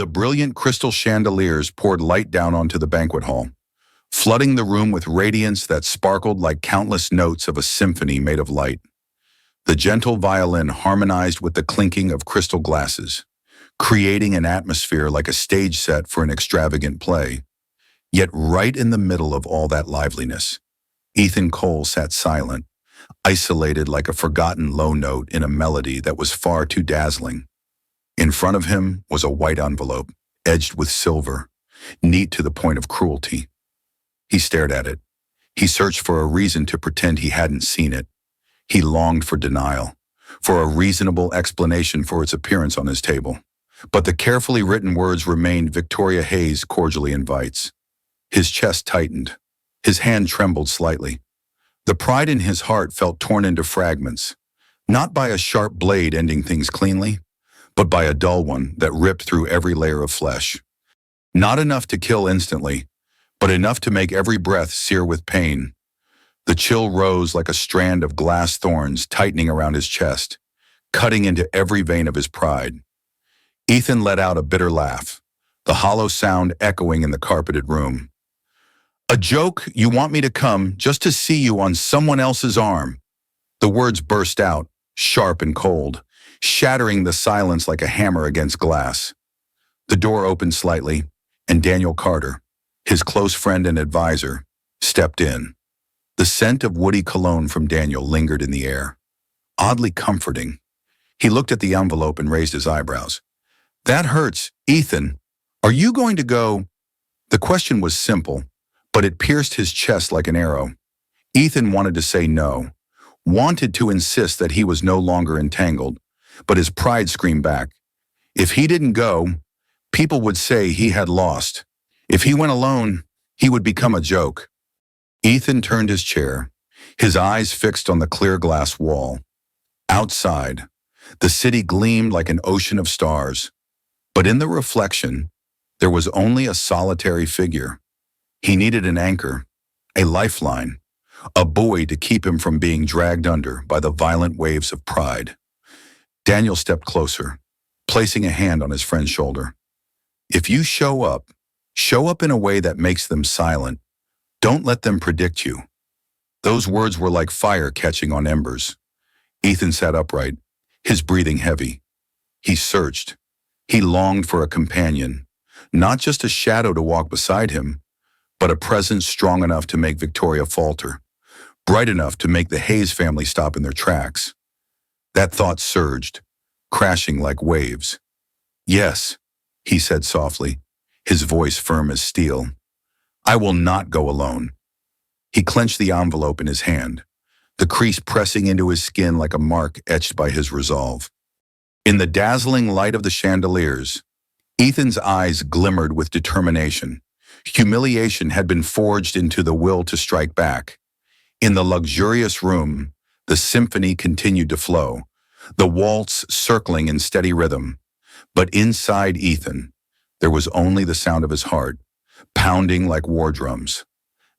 The brilliant crystal chandeliers poured light down onto the banquet hall, flooding the room with radiance that sparkled like countless notes of a symphony made of light. The gentle violin harmonized with the clinking of crystal glasses, creating an atmosphere like a stage set for an extravagant play. Yet right in the middle of all that liveliness, Ethan Cole sat silent, isolated like a forgotten low note in a melody that was far too dazzling. In front of him was a white envelope, edged with silver, neat to the point of cruelty. He stared at it. He searched for a reason to pretend he hadn't seen it. He longed for denial, for a reasonable explanation for its appearance on his table. But the carefully written words remained Victoria Hayes cordially invites. His chest tightened. His hand trembled slightly. The pride in his heart felt torn into fragments, not by a sharp blade ending things cleanly, but by a dull one that ripped through every layer of flesh. Not enough to kill instantly, but enough to make every breath sear with pain. The chill rose like a strand of glass thorns tightening around his chest, cutting into every vein of his pride. Ethan let out a bitter laugh, the hollow sound echoing in the carpeted room. "A joke? You want me to come just to see you on someone else's arm?" The words burst out, sharp and cold, shattering the silence like a hammer against glass. The door opened slightly, and Daniel Carter, his close friend and advisor, stepped in. The scent of woody cologne from Daniel lingered in the air, oddly comforting. He looked at the envelope and raised his eyebrows. "That hurts, Ethan. Are you going to go?" The question was simple, but it pierced his chest like an arrow. Ethan wanted to say no, wanted to insist that he was no longer entangled, but his pride screamed back. If he didn't go, people would say he had lost. If he went alone, he would become a joke. Ethan turned his chair, his eyes fixed on the clear glass wall. Outside, the city gleamed like an ocean of stars, but in the reflection, there was only a solitary figure. He needed an anchor, a lifeline, a buoy to keep him from being dragged under by the violent waves of pride. Daniel stepped closer, placing a hand on his friend's shoulder. "If you show up in a way that makes them silent. Don't let them predict you." Those words were like fire catching on embers. Ethan sat upright, his breathing heavy. He searched. He longed for a companion, not just a shadow to walk beside him, but a presence strong enough to make Victoria falter, bright enough to make the Hayes family stop in their tracks. That thought surged, crashing like waves. "Yes," he said softly, his voice firm as steel. "I will not go alone." He clenched the envelope in his hand, the crease pressing into his skin like a mark etched by his resolve. In the dazzling light of the chandeliers, Ethan's eyes glimmered with determination. Humiliation had been forged into the will to strike back. In the luxurious room, the symphony continued to flow, the waltz circling in steady rhythm. But inside Ethan, there was only the sound of his heart, pounding like war drums.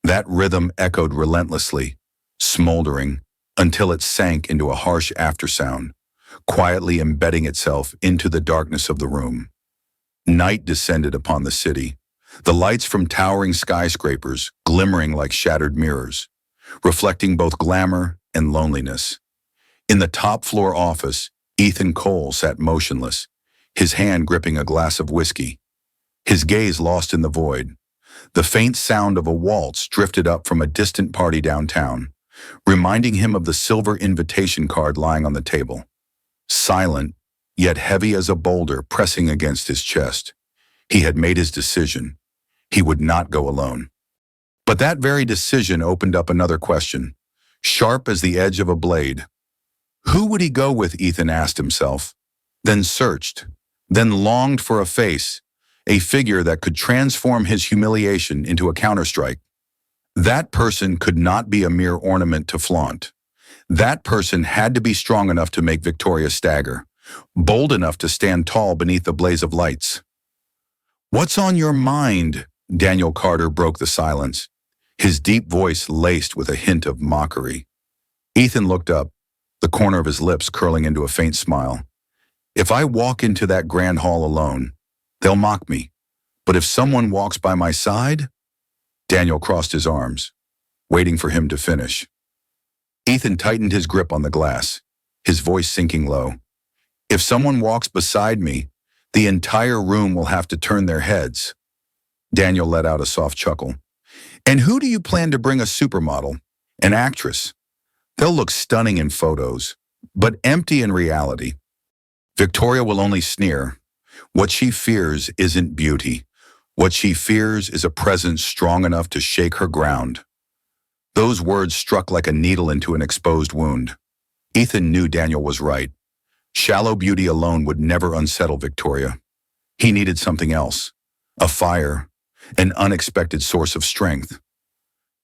That rhythm echoed relentlessly, smoldering, until it sank into a harsh aftersound, quietly embedding itself into the darkness of the room. Night descended upon the city, the lights from towering skyscrapers glimmering like shattered mirrors, reflecting both glamour and loneliness. In the top-floor office, Ethan Cole sat motionless, his hand gripping a glass of whiskey, his gaze lost in the void. The faint sound of a waltz drifted up from a distant party downtown, reminding him of the silver invitation card lying on the table. Silent, yet heavy as a boulder pressing against his chest. He had made his decision. He would not go alone. But that very decision opened up another question, sharp as the edge of a blade. Who would he go with, Ethan asked himself, then searched, then longed for a face, a figure that could transform his humiliation into a counterstrike. That person could not be a mere ornament to flaunt. That person had to be strong enough to make Victoria stagger, bold enough to stand tall beneath the blaze of lights. "What's on your mind?" Daniel Carter broke the silence, his deep voice laced with a hint of mockery. Ethan looked up, the corner of his lips curling into a faint smile. "If I walk into that grand hall alone, They'll mock me. But if someone walks by my side, Daniel crossed his arms, waiting for him to finish. Ethan tightened his grip on the glass, his voice sinking low. If someone walks beside me, the entire room will have to turn their heads. Daniel let out a soft chuckle. And who do you plan to bring a supermodel? An actress? They'll look stunning in photos, but empty in reality. Victoria will only sneer. What she fears isn't beauty. What she fears is a presence strong enough to shake her ground. Those words struck like a needle into an exposed wound. Ethan knew Daniel was right. Shallow beauty alone would never unsettle Victoria. He needed something else. A fire, an unexpected source of strength.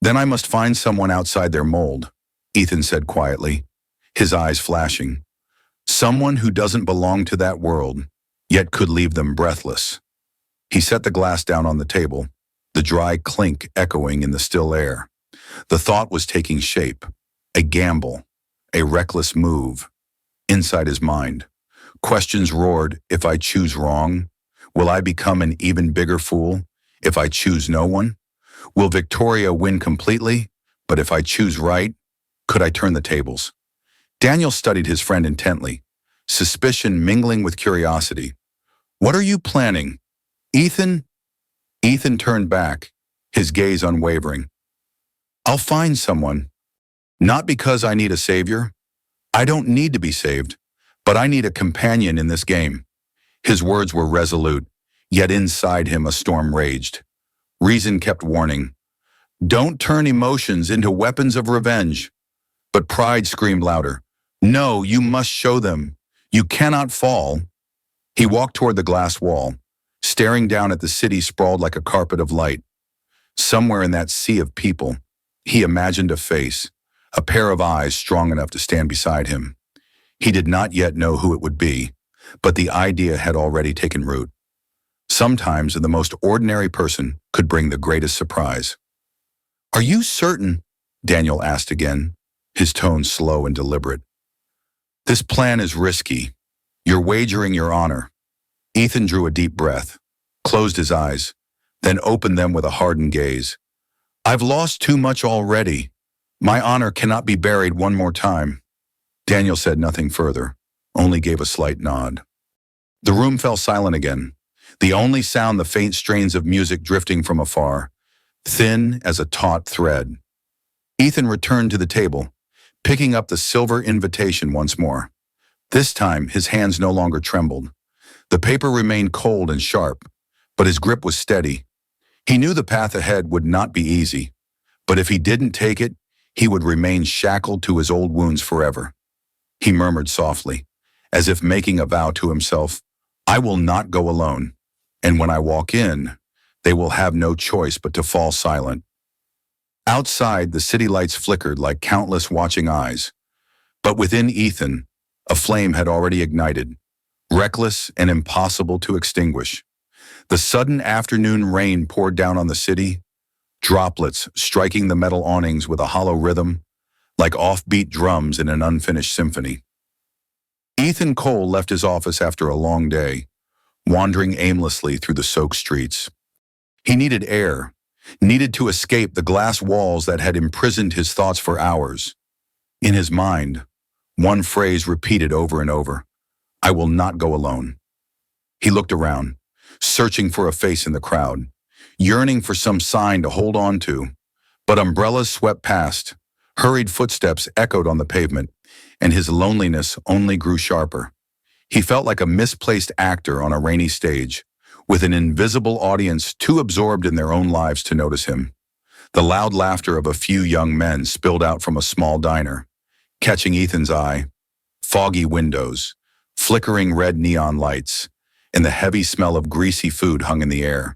Then I must find someone outside their mold, Ethan said quietly, his eyes flashing. Someone who doesn't belong to that world, yet could leave them breathless. He set the glass down on the table, the dry clink echoing in the still air. The thought was taking shape, a gamble, a reckless move. Inside his mind, questions roared. If I choose wrong, will I become an even bigger fool? If I choose no one, will Victoria win completely? But if I choose right, could I turn the tables? Daniel studied his friend intently, suspicion mingling with curiosity. What are you planning? Ethan? Ethan turned back, his gaze unwavering. I'll find someone. Not because I need a savior. I don't need to be saved, but I need a companion in this game. His words were resolute, yet inside him a storm raged. Reason kept warning. Don't turn emotions into weapons of revenge. But pride screamed louder. No, you must show them. You cannot fall. He walked toward the glass wall, staring down at the city sprawled like a carpet of light. Somewhere in that sea of people, he imagined a face, a pair of eyes strong enough to stand beside him. He did not yet know who it would be, but the idea had already taken root. Sometimes the most ordinary person could bring the greatest surprise. Are you certain? Daniel asked again, his tone slow and deliberate. This plan is risky. You're wagering your honor. Ethan drew a deep breath, closed his eyes, then opened them with a hardened gaze. I've lost too much already. My honor cannot be buried one more time. Daniel said nothing further, only gave a slight nod. The room fell silent again, the only sound the faint strains of music drifting from afar, thin as a taut thread. Ethan returned to the table, picking up the silver invitation once more. This time, his hands no longer trembled. The paper remained cold and sharp, but his grip was steady. He knew the path ahead would not be easy, but if he didn't take it, he would remain shackled to his old wounds forever. He murmured softly, as if making a vow to himself, I will not go alone, and when I walk in, they will have no choice but to fall silent. Outside, the city lights flickered like countless watching eyes, but within Ethan, a flame had already ignited, reckless and impossible to extinguish. The sudden afternoon rain poured down on the city, droplets striking the metal awnings with a hollow rhythm, like offbeat drums in an unfinished symphony. Ethan Cole left his office after a long day, wandering aimlessly through the soaked streets. He needed air, needed to escape the glass walls that had imprisoned his thoughts for hours. In his mind, one phrase repeated over and over, I will not go alone. He looked around, searching for a face in the crowd, yearning for some sign to hold on to, but umbrellas swept past, hurried footsteps echoed on the pavement, and his loneliness only grew sharper. He felt like a misplaced actor on a rainy stage, with an invisible audience too absorbed in their own lives to notice him. The loud laughter of a few young men spilled out from a small diner, catching Ethan's eye. Foggy windows, flickering red neon lights, and the heavy smell of greasy food hung in the air.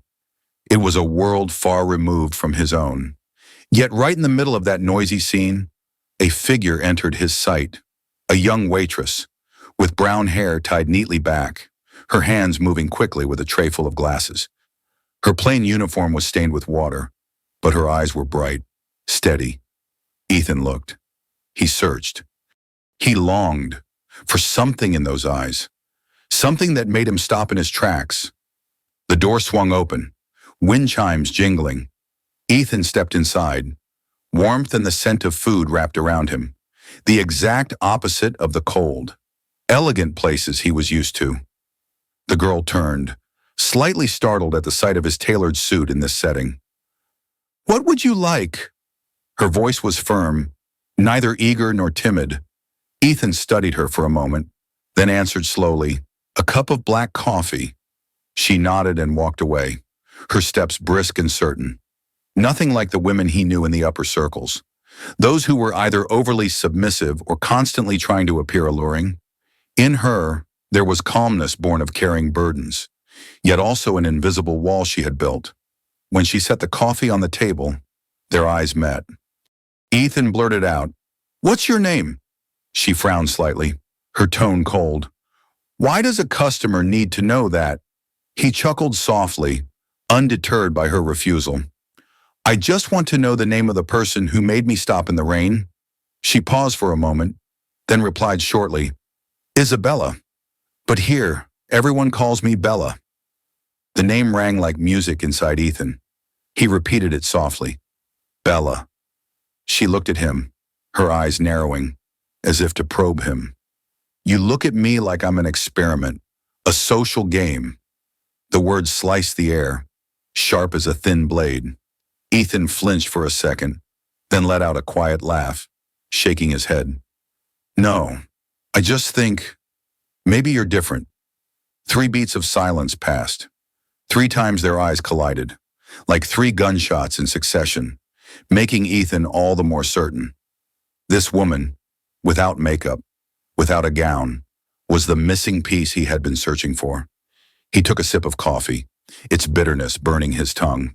It was a world far removed from his own. Yet right in the middle of that noisy scene, a figure entered his sight, a young waitress, with brown hair tied neatly back, her hands moving quickly with a tray full of glasses. Her plain uniform was stained with water, but her eyes were bright, steady. Ethan looked. He searched. He longed for something in those eyes, something that made him stop in his tracks. The door swung open, wind chimes jingling. Ethan stepped inside, warmth and the scent of food wrapped around him, the exact opposite of the cold, elegant places he was used to. The girl turned, slightly startled at the sight of his tailored suit in this setting. "What would you like?" Her voice was firm, neither eager nor timid. Ethan studied her for a moment, then answered slowly, "A cup of black coffee." She nodded and walked away, her steps brisk and certain. Nothing like the women he knew in the upper circles, those who were either overly submissive or constantly trying to appear alluring. In her, there was calmness born of carrying burdens, yet also an invisible wall she had built. When she set the coffee on the table, their eyes met. Ethan blurted out, "What's your name?" She frowned slightly, her tone cold. "Why does a customer need to know that?" He chuckled softly, undeterred by her refusal. "I just want to know the name of the person who made me stop in the rain." She paused for a moment, then replied shortly, "Isabella. But here, everyone calls me Bella." The name rang like music inside Ethan. He repeated it softly. "Bella." She looked at him, her eyes narrowing, as if to probe him. "You look at me like I'm an experiment, a social game." The words sliced the air, sharp as a thin blade. Ethan flinched for a second, then let out a quiet laugh, shaking his head. "No, I just think, maybe you're different." 3 beats of silence passed. 3 times their eyes collided, like 3 gunshots in succession, making Ethan all the more certain. This woman, without makeup, without a gown, was the missing piece he had been searching for. He took a sip of coffee, its bitterness burning his tongue.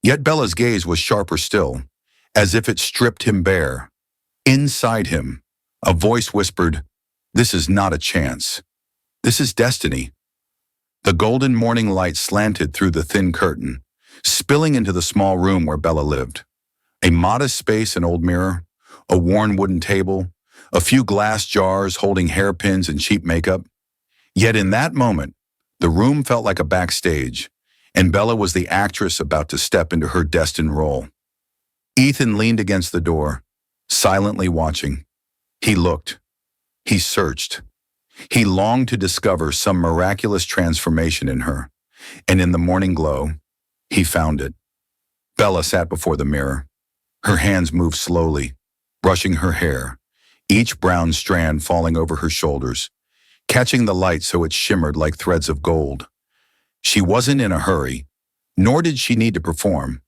Yet Bella's gaze was sharper still, as if it stripped him bare. Inside him, a voice whispered, "This is not a chance. This is destiny." The golden morning light slanted through the thin curtain, spilling into the small room where Bella lived. A modest space, an old mirror, a worn wooden table, a few glass jars holding hairpins and cheap makeup. Yet in that moment, the room felt like a backstage, and Bella was the actress about to step into her destined role. Ethan leaned against the door, silently watching. He looked. He searched. He longed to discover some miraculous transformation in her, and in the morning glow, he found it. Bella sat before the mirror. Her hands moved slowly, brushing her hair, each brown strand falling over her shoulders, catching the light so it shimmered like threads of gold. She wasn't in a hurry, nor did she need to perform.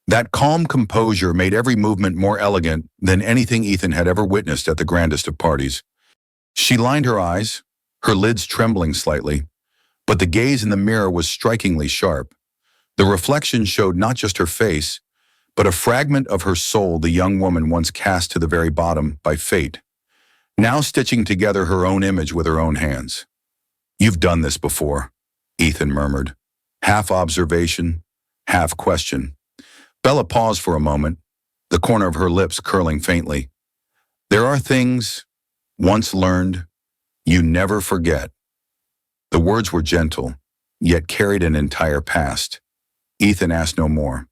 That calm composure made every movement more elegant than anything Ethan had ever witnessed at the grandest of parties. She lined her eyes, her lids trembling slightly, but the gaze in the mirror was strikingly sharp. The reflection showed not just her face, but a fragment of her soul the young woman once cast to the very bottom by fate, now stitching together her own image with her own hands. "You've done this before," Ethan murmured, half observation, half question. Bella paused for a moment, the corner of her lips curling faintly. "There are things, once learned, you never forget." The words were gentle, yet carried an entire past. Ethan asked no more.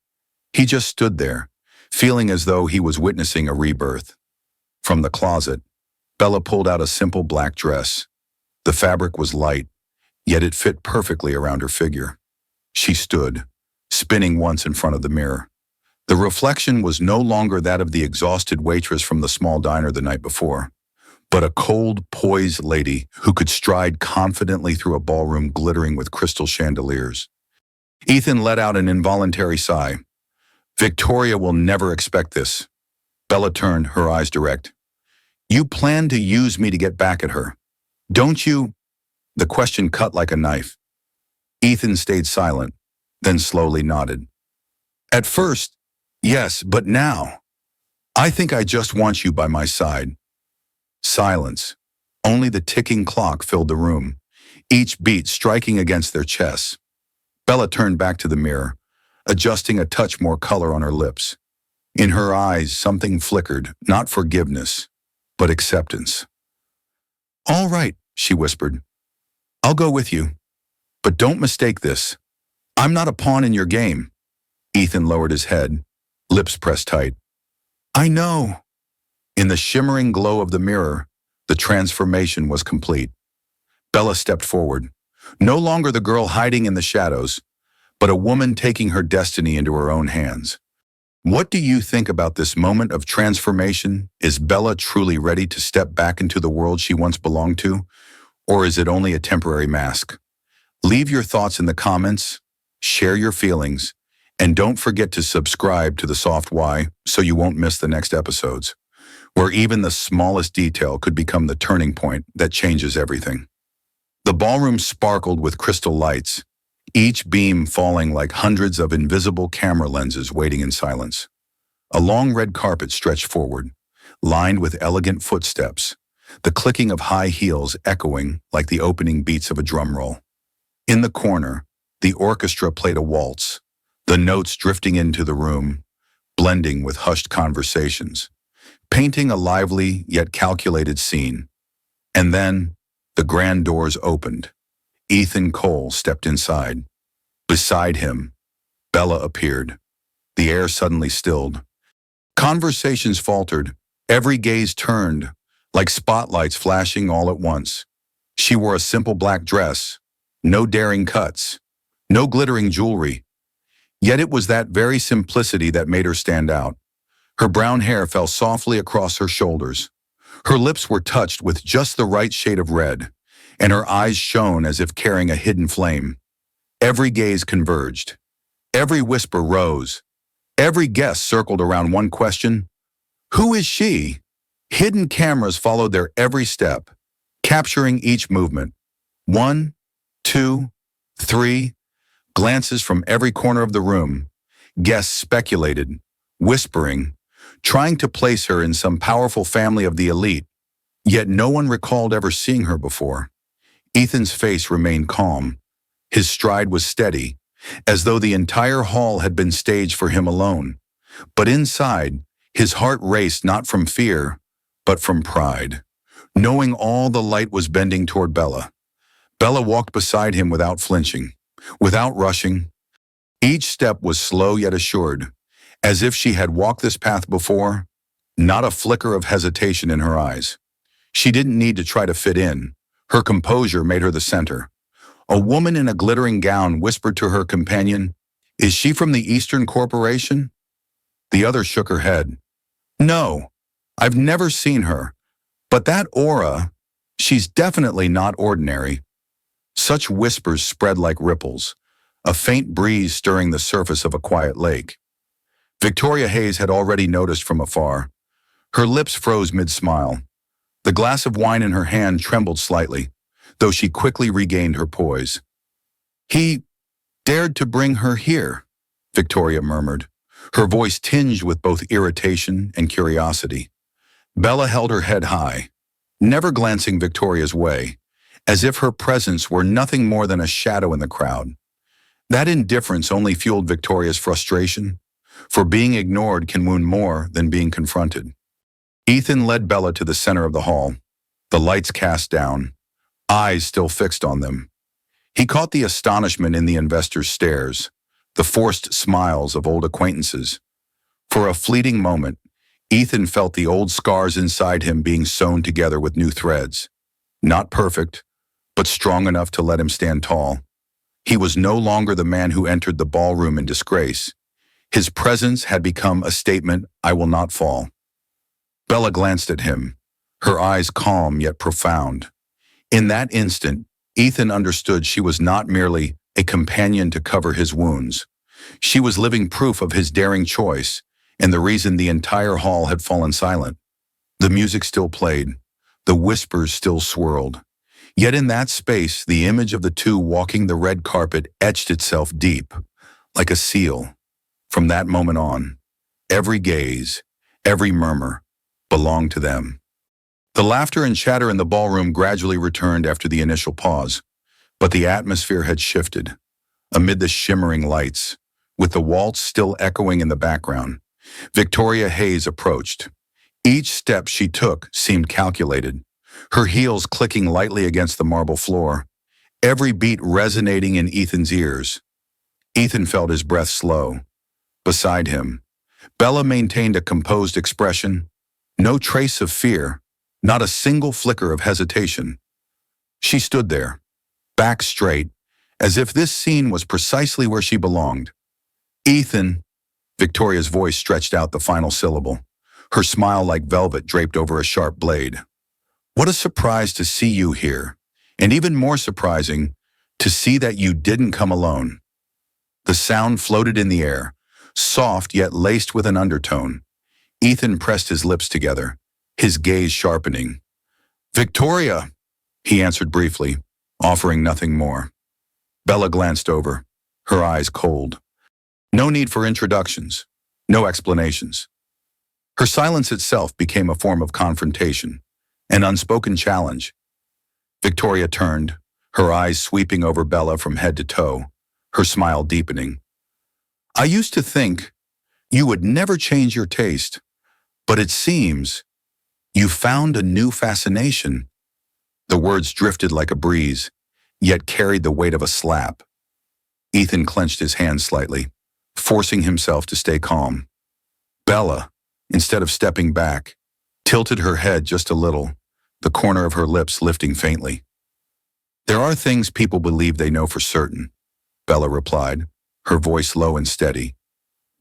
He just stood there, feeling as though he was witnessing a rebirth. From the closet, Bella pulled out a simple black dress. The fabric was light, yet it fit perfectly around her figure. She stood, spinning once in front of the mirror. The reflection was no longer that of the exhausted waitress from the small diner the night before, but a cold, poised lady who could stride confidently through a ballroom glittering with crystal chandeliers. Ethan let out an involuntary sigh. Victoria will never expect this. Bella turned, her eyes direct. "You plan to use me to get back at her, don't you?" The question cut like a knife. Ethan stayed silent, then slowly nodded. "At first, yes, but now, I think I just want you by my side." Silence. Only the ticking clock filled the room, each beat striking against their chests. Bella turned back to the mirror, adjusting a touch more color on her lips. In her eyes, something flickered, not forgiveness, but acceptance. "All right," she whispered. "I'll go with you. But don't mistake this. I'm not a pawn in your game. Ethan lowered his head, lips pressed tight. I know. In the shimmering glow of the mirror, the transformation was complete. Bella stepped forward, no longer the girl hiding in the shadows, but a woman taking her destiny into her own hands. What do you think about this moment of transformation? Is Bella truly ready to step back into the world she once belonged to, or is it only a temporary mask? Leave your thoughts in the comments, share your feelings, and don't forget to subscribe to The Soft Why so you won't miss the next episodes, where even the smallest detail could become the turning point that changes everything. The ballroom sparkled with crystal lights, each beam falling like hundreds of invisible camera lenses waiting in silence. A long red carpet stretched forward, lined with elegant footsteps, the clicking of high heels echoing like the opening beats of a drum roll. In the corner, the orchestra played a waltz, the notes drifting into the room, blending with hushed conversations, painting a lively yet calculated scene. And then, the grand doors opened. Ethan Cole stepped inside. Beside him, Bella appeared. The air suddenly stilled. Conversations faltered. Every gaze turned, like spotlights flashing all at once. She wore a simple black dress, no daring cuts, no glittering jewelry. Yet it was that very simplicity that made her stand out. Her brown hair fell softly across her shoulders. Her lips were touched with just the right shade of red, and her eyes shone as if carrying a hidden flame. Every gaze converged. Every whisper rose. Every guest circled around one question. Who is she? Hidden cameras followed their every step, capturing each movement. 1, 2, 3, glances from every corner of the room. Guests speculated, whispering, trying to place her in some powerful family of the elite. Yet no one recalled ever seeing her before. Ethan's face remained calm. His stride was steady, as though the entire hall had been staged for him alone. But inside, his heart raced not from fear, but from pride, knowing all the light was bending toward Bella. Bella walked beside him without flinching, without rushing. Each step was slow yet assured, as if she had walked this path before, not a flicker of hesitation in her eyes. She didn't need to try to fit in. Her composure made her the center. A woman in a glittering gown whispered to her companion, "Is she from the Eastern Corporation?" The other shook her head. "No, I've never seen her. But that aura, she's definitely not ordinary." Such whispers spread like ripples, a faint breeze stirring the surface of a quiet lake. Victoria Hayes had already noticed from afar. Her lips froze mid-smile. The glass of wine in her hand trembled slightly, though she quickly regained her poise. "He dared to bring her here," Victoria murmured, her voice tinged with both irritation and curiosity. Bella held her head high, never glancing Victoria's way, as if her presence were nothing more than a shadow in the crowd. That indifference only fueled Victoria's frustration, for being ignored can wound more than being confronted. Ethan led Bella to the center of the hall, the lights cast down, eyes still fixed on them. He caught the astonishment in the investors' stares, the forced smiles of old acquaintances. For a fleeting moment, Ethan felt the old scars inside him being sewn together with new threads. Not perfect, but strong enough to let him stand tall. He was no longer the man who entered the ballroom in disgrace. His presence had become a statement, "I will not fall." Bella glanced at him, her eyes calm yet profound. In that instant, Ethan understood she was not merely a companion to cover his wounds. She was living proof of his daring choice and the reason the entire hall had fallen silent. The music still played, the whispers still swirled. Yet in that space, the image of the two walking the red carpet etched itself deep, like a seal. From that moment on, every gaze, every murmur, belonged to them. The laughter and chatter in the ballroom gradually returned after the initial pause, but the atmosphere had shifted. Amid the shimmering lights, with the waltz still echoing in the background, Victoria Hayes approached. Each step she took seemed calculated, her heels clicking lightly against the marble floor, every beat resonating in Ethan's ears. Ethan felt his breath slow. Beside him, Bella maintained a composed expression, no trace of fear, not a single flicker of hesitation. She stood there, back straight, as if this scene was precisely where she belonged. Ethan, Victoria's voice stretched out the final syllable, her smile like velvet draped over a sharp blade. What a surprise to see you here, and even more surprising, to see that you didn't come alone. The sound floated in the air, soft yet laced with an undertone. Ethan pressed his lips together, his gaze sharpening. "Victoria," he answered briefly, offering nothing more. Bella glanced over, her eyes cold. No need for introductions, no explanations. Her silence itself became a form of confrontation, an unspoken challenge. Victoria turned, her eyes sweeping over Bella from head to toe, her smile deepening. "I used to think you would never change your taste, but it seems you found a new fascination." The words drifted like a breeze, yet carried the weight of a slap. Ethan clenched his hands slightly, forcing himself to stay calm. Bella, instead of stepping back, tilted her head just a little, the corner of her lips lifting faintly. "There are things people believe they know for certain," Bella replied, her voice low and steady.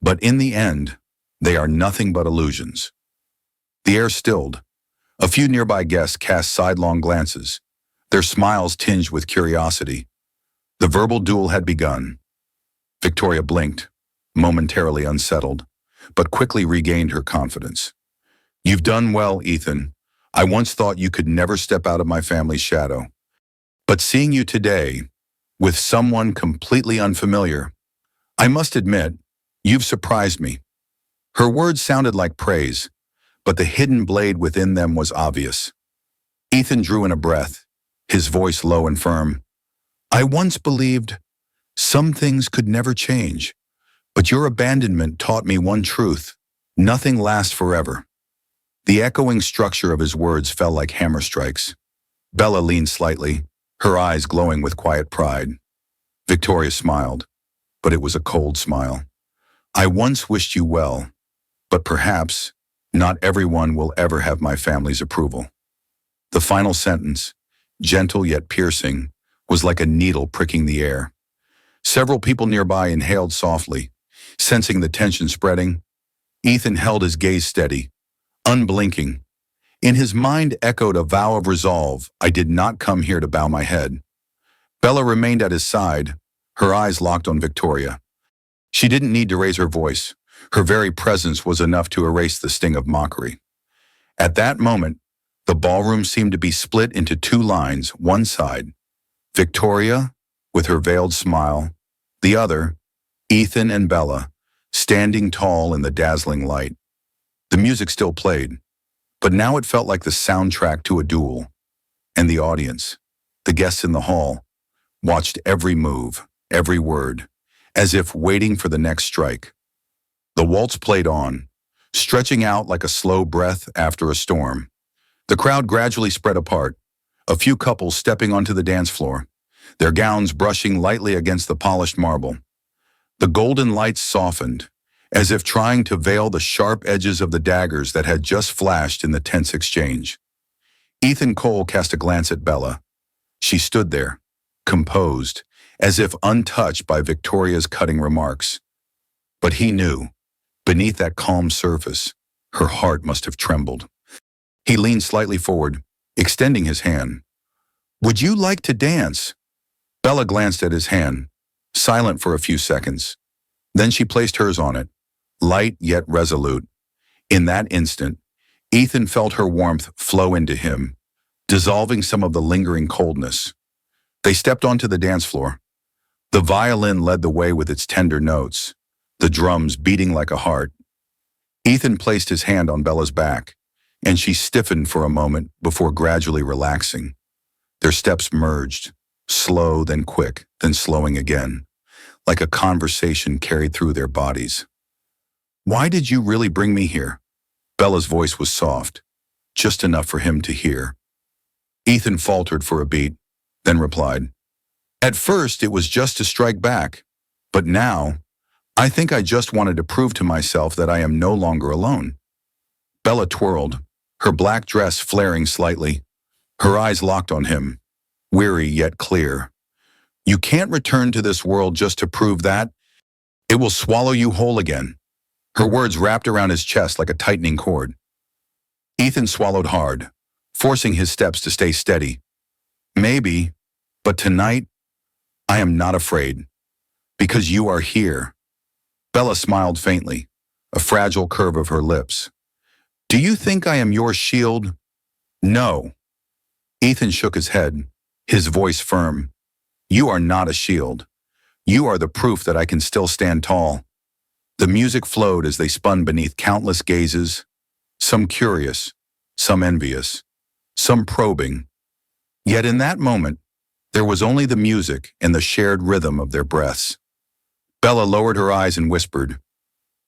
"But in the end, they are nothing but illusions." The air stilled. A few nearby guests cast sidelong glances, their smiles tinged with curiosity. The verbal duel had begun. Victoria blinked, momentarily unsettled, but quickly regained her confidence. "You've done well, Ethan. I once thought you could never step out of my family's shadow. But seeing you today, with someone completely unfamiliar, I must admit, you've surprised me." Her words sounded like praise, but the hidden blade within them was obvious. Ethan drew in a breath, his voice low and firm. "I once believed some things could never change, but your abandonment taught me one truth: nothing lasts forever." The echoing structure of his words fell like hammer strikes. Bella leaned slightly, her eyes glowing with quiet pride. Victoria smiled, but it was a cold smile. "I once wished you well, but perhaps not everyone will ever have my family's approval." The final sentence, gentle yet piercing, was like a needle pricking the air. Several people nearby inhaled softly, sensing the tension spreading. Ethan held his gaze steady, unblinking. In his mind echoed a vow of resolve: "I did not come here to bow my head." Bella remained at his side, her eyes locked on Victoria. She didn't need to raise her voice. Her very presence was enough to erase the sting of mockery. At that moment, the ballroom seemed to be split into two lines, one side, Victoria, with her veiled smile, the other, Ethan and Bella, standing tall in the dazzling light. The music still played, but now it felt like the soundtrack to a duel. And the audience, the guests in the hall, watched every move, every word, as if waiting for the next strike. The waltz played on, stretching out like a slow breath after a storm. The crowd gradually spread apart, a few couples stepping onto the dance floor, their gowns brushing lightly against the polished marble. The golden lights softened, as if trying to veil the sharp edges of the daggers that had just flashed in the tense exchange. Ethan Cole cast a glance at Bella. She stood there, composed, as if untouched by Victoria's cutting remarks. But he knew, beneath that calm surface, her heart must have trembled. He leaned slightly forward, extending his hand. "Would you like to dance?" Bella glanced at his hand, silent for a few seconds. Then she placed hers on it, light yet resolute. In that instant, Ethan felt her warmth flow into him, dissolving some of the lingering coldness. They stepped onto the dance floor. The violin led the way with its tender notes, the drums beating like a heart. Ethan placed his hand on Bella's back, and she stiffened for a moment before gradually relaxing. Their steps merged, slow, then quick, then slowing again, like a conversation carried through their bodies. "Why did you really bring me here?" Bella's voice was soft, just enough for him to hear. Ethan faltered for a beat, then replied, "At first it was just to strike back, But now, I think I just wanted to prove to myself that I am no longer alone. Bella twirled, her black dress flaring slightly, her eyes locked on him, weary yet clear. You can't return to this world just to prove that. It will swallow you whole again. Her words wrapped around his chest like a tightening cord. Ethan swallowed hard, forcing his steps to stay steady. Maybe, but tonight, I am not afraid. Because you are here. Bella smiled faintly, a fragile curve of her lips. Do you think I am your shield? No. Ethan shook his head, his voice firm. You are not a shield. You are the proof that I can still stand tall. The music flowed as they spun beneath countless gazes, some curious, some envious, some probing. Yet in that moment, there was only the music and the shared rhythm of their breaths. Bella lowered her eyes and whispered,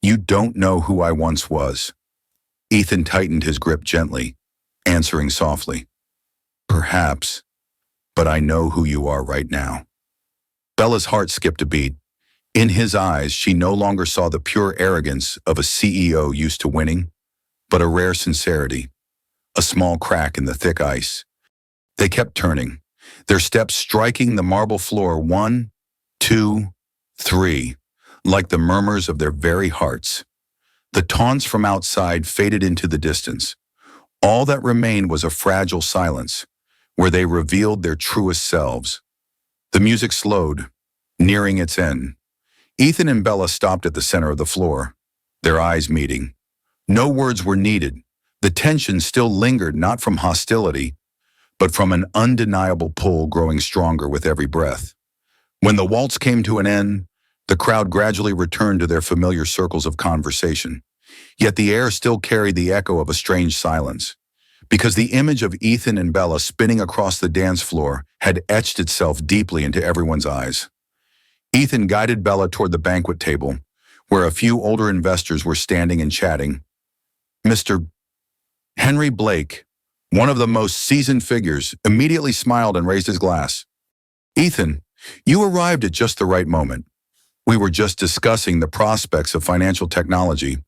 You don't know who I once was. Ethan tightened his grip gently, answering softly, Perhaps, but I know who you are right now. Bella's heart skipped a beat. In his eyes, she no longer saw the pure arrogance of a CEO used to winning, but a rare sincerity, a small crack in the thick ice. They kept turning, their steps striking the marble floor 1, 2, 3, like the murmurs of their very hearts. The taunts from outside faded into the distance. All that remained was a fragile silence, where they revealed their truest selves. The music slowed, nearing its end. Ethan and Bella stopped at the center of the floor, their eyes meeting. No words were needed. The tension still lingered not from hostility, but from an undeniable pull growing stronger with every breath. When the waltz came to an end, the crowd gradually returned to their familiar circles of conversation. Yet the air still carried the echo of a strange silence, because the image of Ethan and Bella spinning across the dance floor had etched itself deeply into everyone's eyes. Ethan guided Bella toward the banquet table, where a few older investors were standing and chatting. Mr. Henry Blake, one of the most seasoned figures, immediately smiled and raised his glass. Ethan, you arrived at just the right moment. We were just discussing the prospects of financial technology.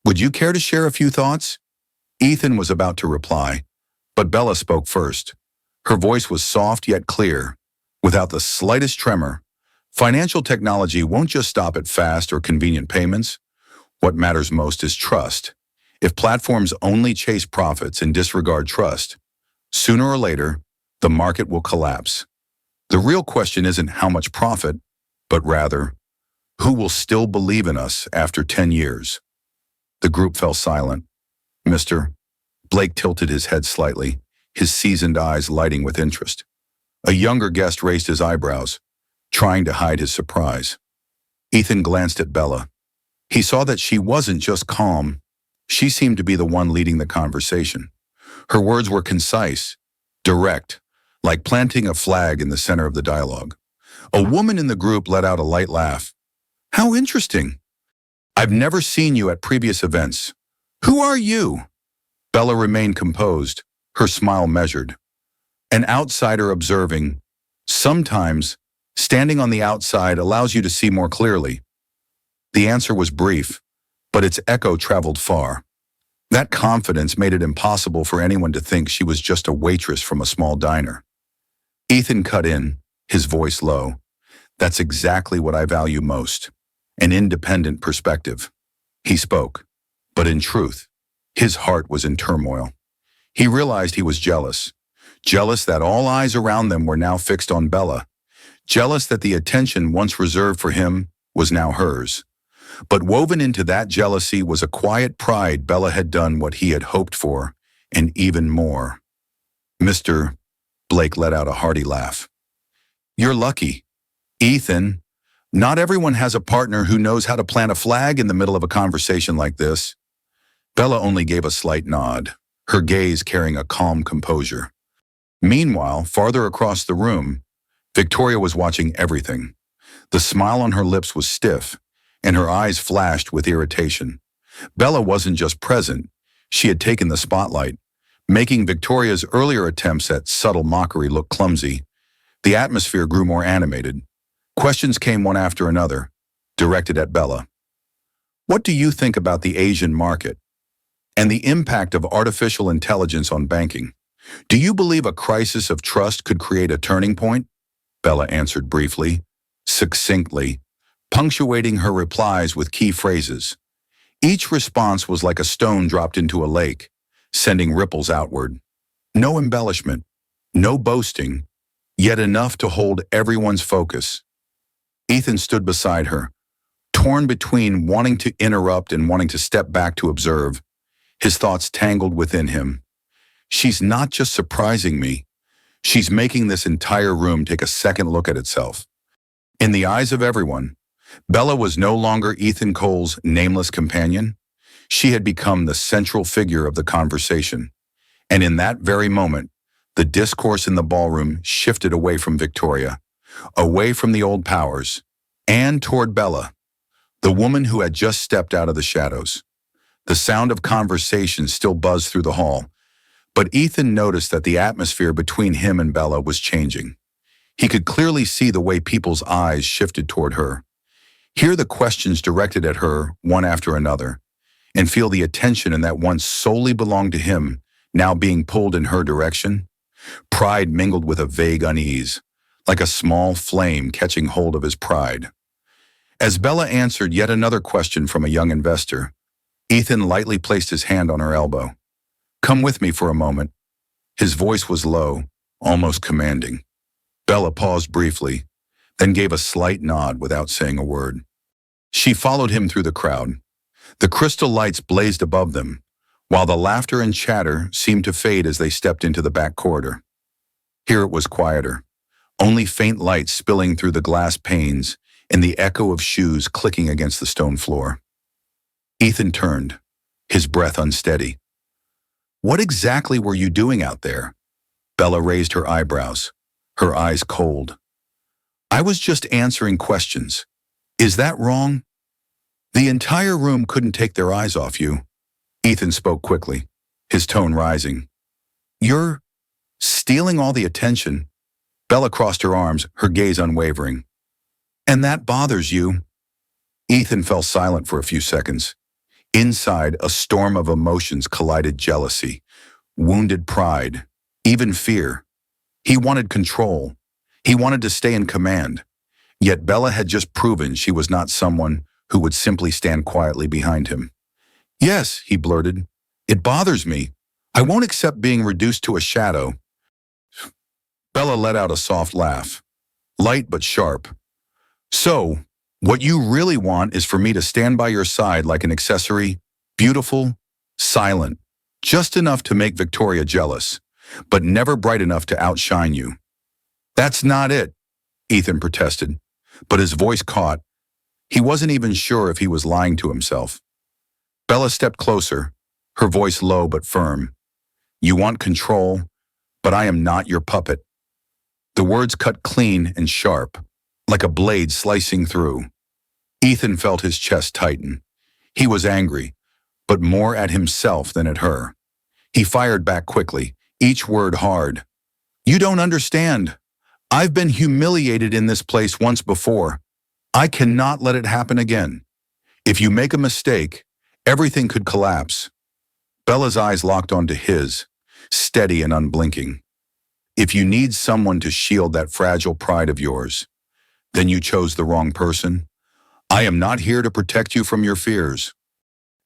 Would you care to share a few thoughts? Ethan was about to reply, but Bella spoke first. Her voice was soft yet clear, without the slightest tremor. Financial technology won't just stop at fast or convenient payments. What matters most is trust. If platforms only chase profits and disregard trust, sooner or later, the market will collapse. The real question isn't how much profit, but rather, who will still believe in us after 10 years? The group fell silent. Mr. Blake tilted his head slightly, his seasoned eyes lighting with interest. A younger guest raised his eyebrows, trying to hide his surprise. Ethan glanced at Bella. He saw that she wasn't just calm. She seemed to be the one leading the conversation. Her words were concise, direct, like planting a flag in the center of the dialogue. A woman in the group let out a light laugh. How interesting. I've never seen you at previous events. Who are you? Bella remained composed, her smile measured. An outsider observing. Sometimes, standing on the outside allows you to see more clearly. The answer was brief, but its echo traveled far. That confidence made it impossible for anyone to think she was just a waitress from a small diner. Ethan cut in, his voice low. That's exactly what I value most. An independent perspective. He spoke, but in truth, his heart was in turmoil. He realized he was jealous. Jealous that all eyes around them were now fixed on Bella. Jealous that the attention once reserved for him was now hers. But woven into that jealousy was a quiet pride Bella had done what he had hoped for, and even more. Mr. Blake let out a hearty laugh. You're lucky. Ethan, not everyone has a partner who knows how to plant a flag in the middle of a conversation like this. Bella only gave a slight nod, her gaze carrying a calm composure. Meanwhile, farther across the room, Victoria was watching everything. The smile on her lips was stiff, and her eyes flashed with irritation. Bella wasn't just present, she had taken the spotlight, making Victoria's earlier attempts at subtle mockery look clumsy. The atmosphere grew more animated. Questions came one after another, directed at Bella. What do you think about the Asian market and the impact of artificial intelligence on banking? Do you believe a crisis of trust could create a turning point? Bella answered briefly, succinctly, punctuating her replies with key phrases. Each response was like a stone dropped into a lake, sending ripples outward. No embellishment, no boasting, yet enough to hold everyone's focus. Ethan stood beside her, torn between wanting to interrupt and wanting to step back to observe, his thoughts tangled within him. She's not just surprising me, she's making this entire room take a second look at itself. In the eyes of everyone, Bella was no longer Ethan Cole's nameless companion. She had become the central figure of the conversation. And in that very moment, the discourse in the ballroom shifted away from Victoria, away from the old powers, and toward Bella, the woman who had just stepped out of the shadows. The sound of conversation still buzzed through the hall, but Ethan noticed that the atmosphere between him and Bella was changing. He could clearly see the way people's eyes shifted toward her, hear the questions directed at her one after another, and feel the attention in that once solely belonged to him now being pulled in her direction. Pride mingled with a vague unease, like a small flame catching hold of his pride. As Bella answered yet another question from a young investor, Ethan lightly placed his hand on her elbow. "Come with me for a moment." His voice was low, almost commanding. Bella paused briefly, then gave a slight nod without saying a word. She followed him through the crowd. The crystal lights blazed above them, while the laughter and chatter seemed to fade as they stepped into the back corridor. Here it was quieter, only faint light spilling through the glass panes and the echo of shoes clicking against the stone floor. Ethan turned, his breath unsteady. "What exactly were you doing out there?" Bella raised her eyebrows, her eyes cold. "I was just answering questions. Is that wrong?" "The entire room couldn't take their eyes off you." Ethan spoke quickly, his tone rising. "You're stealing all the attention." Bella crossed her arms, her gaze unwavering. "And that bothers you?" Ethan fell silent for a few seconds. Inside, a storm of emotions collided: jealousy, wounded pride, even fear. He wanted control. He wanted to stay in command. Yet Bella had just proven she was not someone who would simply stand quietly behind him. "Yes," he blurted, "it bothers me. I won't accept being reduced to a shadow." Bella let out a soft laugh, light but sharp. "So, what you really want is for me to stand by your side like an accessory, beautiful, silent, just enough to make Victoria jealous, but never bright enough to outshine you." "That's not it," Ethan protested, but his voice caught. He wasn't even sure if he was lying to himself. Bella stepped closer, her voice low but firm. "You want control, but I am not your puppet." The words cut clean and sharp, like a blade slicing through. Ethan felt his chest tighten. He was angry, but more at himself than at her. He fired back quickly, each word hard. "You don't understand. I've been humiliated in this place once before. I cannot let it happen again. If you make a mistake, everything could collapse." Bella's eyes locked onto his, steady and unblinking. "If you need someone to shield that fragile pride of yours, then you chose the wrong person. I am not here to protect you from your fears."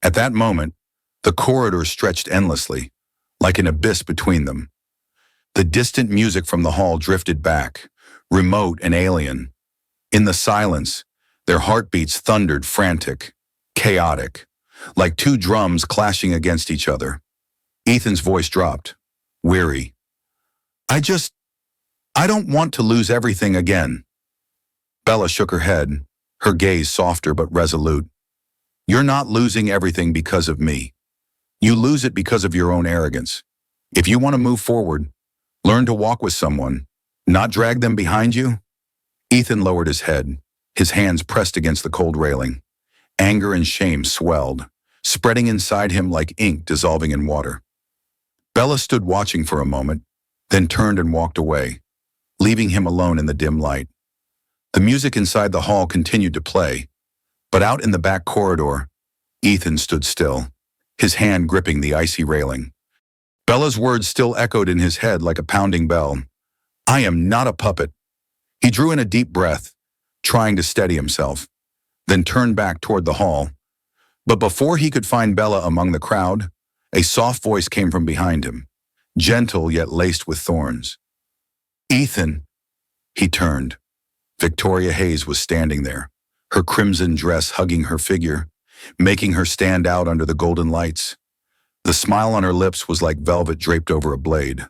At that moment, the corridor stretched endlessly, like an abyss between them. The distant music from the hall drifted back, remote and alien. In the silence, their heartbeats thundered, frantic, chaotic, like two drums clashing against each other. Ethan's voice dropped, weary. I don't want to lose everything again." Bella shook her head, her gaze softer but resolute. "You're not losing everything because of me. You lose it because of your own arrogance. If you want to move forward, learn to walk with someone, not drag them behind you." Ethan lowered his head, his hands pressed against the cold railing. Anger and shame swelled, spreading inside him like ink dissolving in water. Bella stood watching for a moment, then turned and walked away, leaving him alone in the dim light. The music inside the hall continued to play, but out in the back corridor, Ethan stood still, his hand gripping the icy railing. Bella's words still echoed in his head like a pounding bell. "I am not a puppet." He drew in a deep breath, trying to steady himself, then turned back toward the hall. But before he could find Bella among the crowd, a soft voice came from behind him, gentle yet laced with thorns. "Ethan." He turned. Victoria Hayes was standing there, her crimson dress hugging her figure, making her stand out under the golden lights. The smile on her lips was like velvet draped over a blade,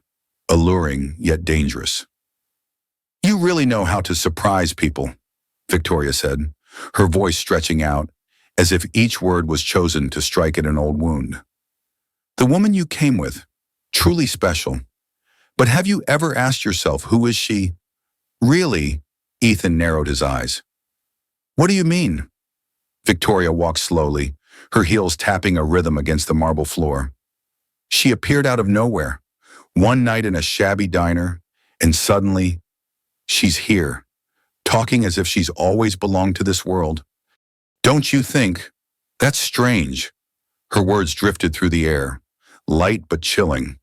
alluring yet dangerous. "You really know how to surprise people," Victoria said, her voice stretching out, as if each word was chosen to strike at an old wound. "The woman you came with, truly special. But have you ever asked yourself, who is she? Really?" Ethan narrowed his eyes. "What do you mean?" Victoria walked slowly, her heels tapping a rhythm against the marble floor. "She appeared out of nowhere, one night in a shabby diner, and suddenly, she's here, talking as if she's always belonged to this world. Don't you think? That's strange." Her words drifted through the air, light but chilling.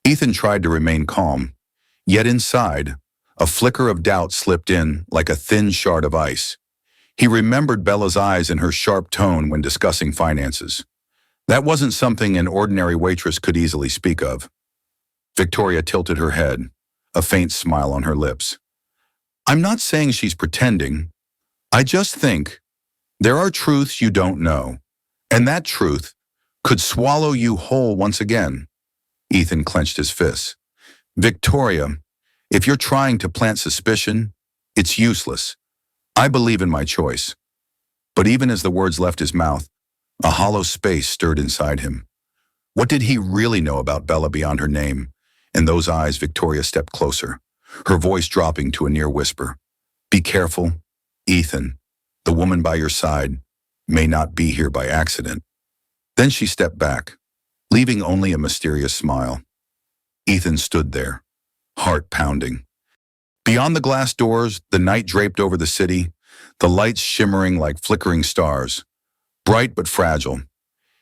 Ethan tried to remain calm, yet inside, a flicker of doubt slipped in like a thin shard of ice. He remembered Bella's eyes and her sharp tone when discussing finances. That wasn't something an ordinary waitress could easily speak of. Victoria tilted her head, a faint smile on her lips. "I'm not saying she's pretending. I just think there are truths you don't know, and that truth could swallow you whole once again." Ethan clenched his fists. "Victoria, if you're trying to plant suspicion, it's useless. I believe in my choice." But even as the words left his mouth, a hollow space stirred inside him. What did he really know about Bella beyond her name? In those eyes, Victoria stepped closer, her voice dropping to a near whisper. "Be careful, Ethan. The woman by your side may not be here by accident." Then she stepped back, leaving only a mysterious smile. Ethan stood there, heart pounding. Beyond the glass doors, the night draped over the city, the lights shimmering like flickering stars, bright but fragile.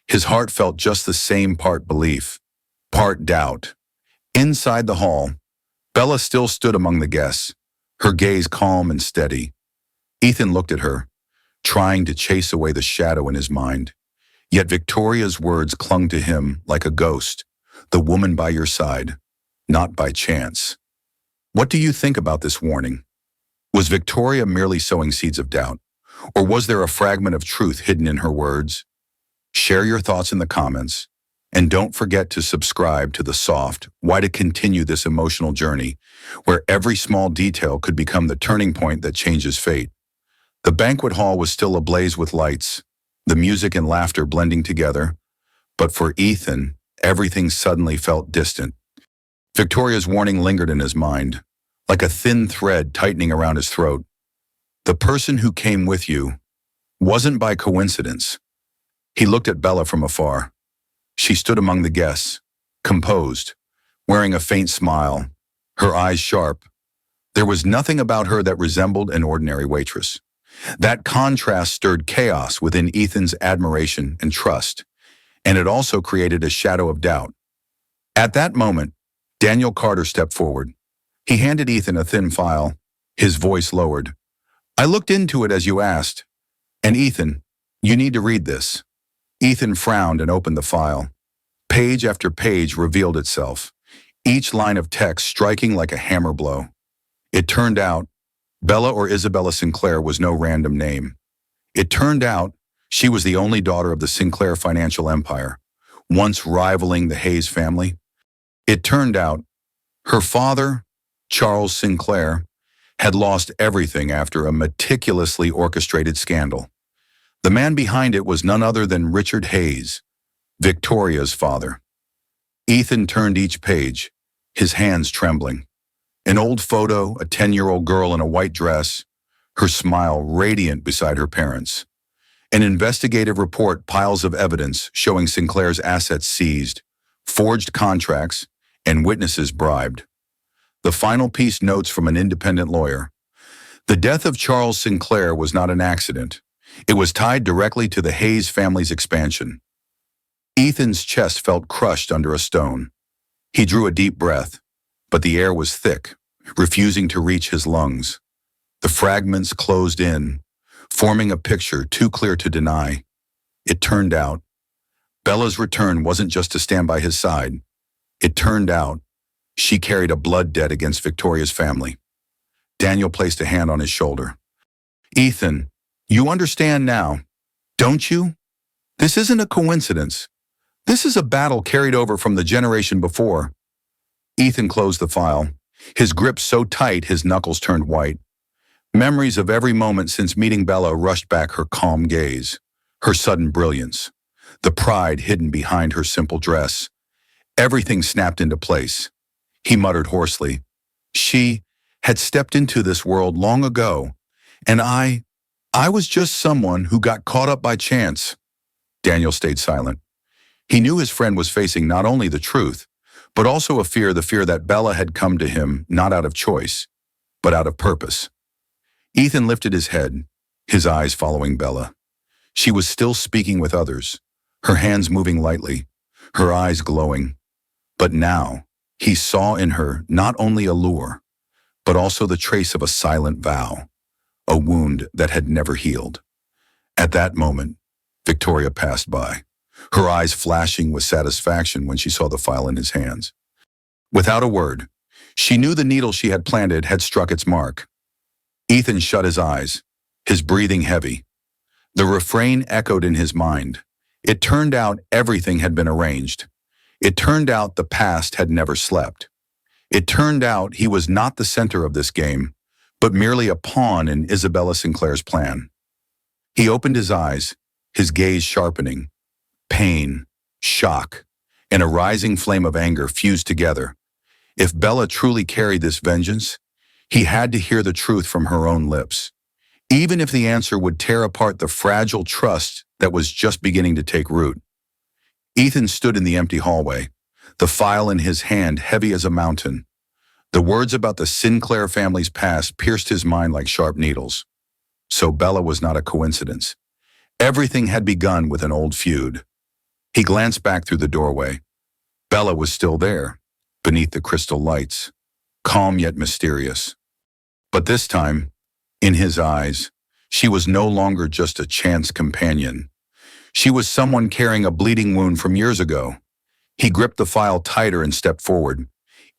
His heart felt just the same, part belief, part doubt. Inside the hall, Bella still stood among the guests, her gaze calm and steady. Ethan looked at her, trying to chase away the shadow in his mind. Yet Victoria's words clung to him like a ghost, the woman by your side, not by chance. What do you think about this warning? Was Victoria merely sowing seeds of doubt, or was there a fragment of truth hidden in her words? Share your thoughts in the comments, and don't forget to subscribe to The Soft Why to continue this emotional journey, where every small detail could become the turning point that changes fate. The banquet hall was still ablaze with lights, the music and laughter blending together, but for Ethan, everything suddenly felt distant. Victoria's warning lingered in his mind, like a thin thread tightening around his throat. The person who came with you wasn't by coincidence. He looked at Bella from afar. She stood among the guests, composed, wearing a faint smile, her eyes sharp. There was nothing about her that resembled an ordinary waitress. That contrast stirred chaos within Ethan's admiration and trust, and it also created a shadow of doubt. At that moment, Daniel Carter stepped forward. He handed Ethan a thin file, his voice lowered. "I looked into it as you asked, and Ethan, you need to read this." Ethan frowned and opened the file. Page after page revealed itself, each line of text striking like a hammer blow. It turned out Bella, or Isabella Sinclair, was no random name. It turned out she was the only daughter of the Sinclair financial empire, once rivaling the Hayes family. It turned out her father, Charles Sinclair, had lost everything after a meticulously orchestrated scandal. The man behind it was none other than Richard Hayes, Victoria's father. Ethan turned each page, his hands trembling. An old photo, a 10-year-old girl in a white dress, her smile radiant beside her parents. An investigative report, piles of evidence showing Sinclair's assets seized, forged contracts, and witnesses bribed. The final piece, notes from an independent lawyer. The death of Charles Sinclair was not an accident. It was tied directly to the Hayes family's expansion. Ethan's chest felt crushed under a stone. He drew a deep breath, but the air was thick, refusing to reach his lungs. The fragments closed in, forming a picture too clear to deny. It turned out, Bella's return wasn't just to stand by his side. It turned out, she carried a blood debt against Victoria's family. Daniel placed a hand on his shoulder. Ethan, you understand now, don't you? This isn't a coincidence. This is a battle carried over from the generation before. Ethan closed the file, his grip so tight his knuckles turned white. Memories of every moment since meeting Bella rushed back her calm gaze, her sudden brilliance, the pride hidden behind her simple dress. Everything snapped into place. He muttered hoarsely. She had stepped into this world long ago, and I was just someone who got caught up by chance. Daniel stayed silent. He knew his friend was facing not only the truth, but also the fear that Bella had come to him not out of choice, but out of purpose. Ethan lifted his head, his eyes following Bella. She was still speaking with others, her hands moving lightly, her eyes glowing. But now, he saw in her not only a lure, but also the trace of a silent vow, a wound that had never healed. At that moment, Victoria passed by, her eyes flashing with satisfaction when she saw the file in his hands. Without a word, she knew the needle she had planted had struck its mark. Ethan shut his eyes, his breathing heavy. The refrain echoed in his mind. It turned out everything had been arranged. It turned out the past had never slept. It turned out he was not the center of this game, but merely a pawn in Isabella Sinclair's plan. He opened his eyes, his gaze sharpening. Pain, shock, and a rising flame of anger fused together. If Bella truly carried this vengeance, he had to hear the truth from her own lips, even if the answer would tear apart the fragile trust that was just beginning to take root. Ethan stood in the empty hallway, the file in his hand heavy as a mountain. The words about the Sinclair family's past pierced his mind like sharp needles. So Bella was not a coincidence. Everything had begun with an old feud. He glanced back through the doorway. Bella was still there, beneath the crystal lights, calm yet mysterious. But this time, in his eyes, she was no longer just a chance companion. She was someone carrying a bleeding wound from years ago. He gripped the file tighter and stepped forward.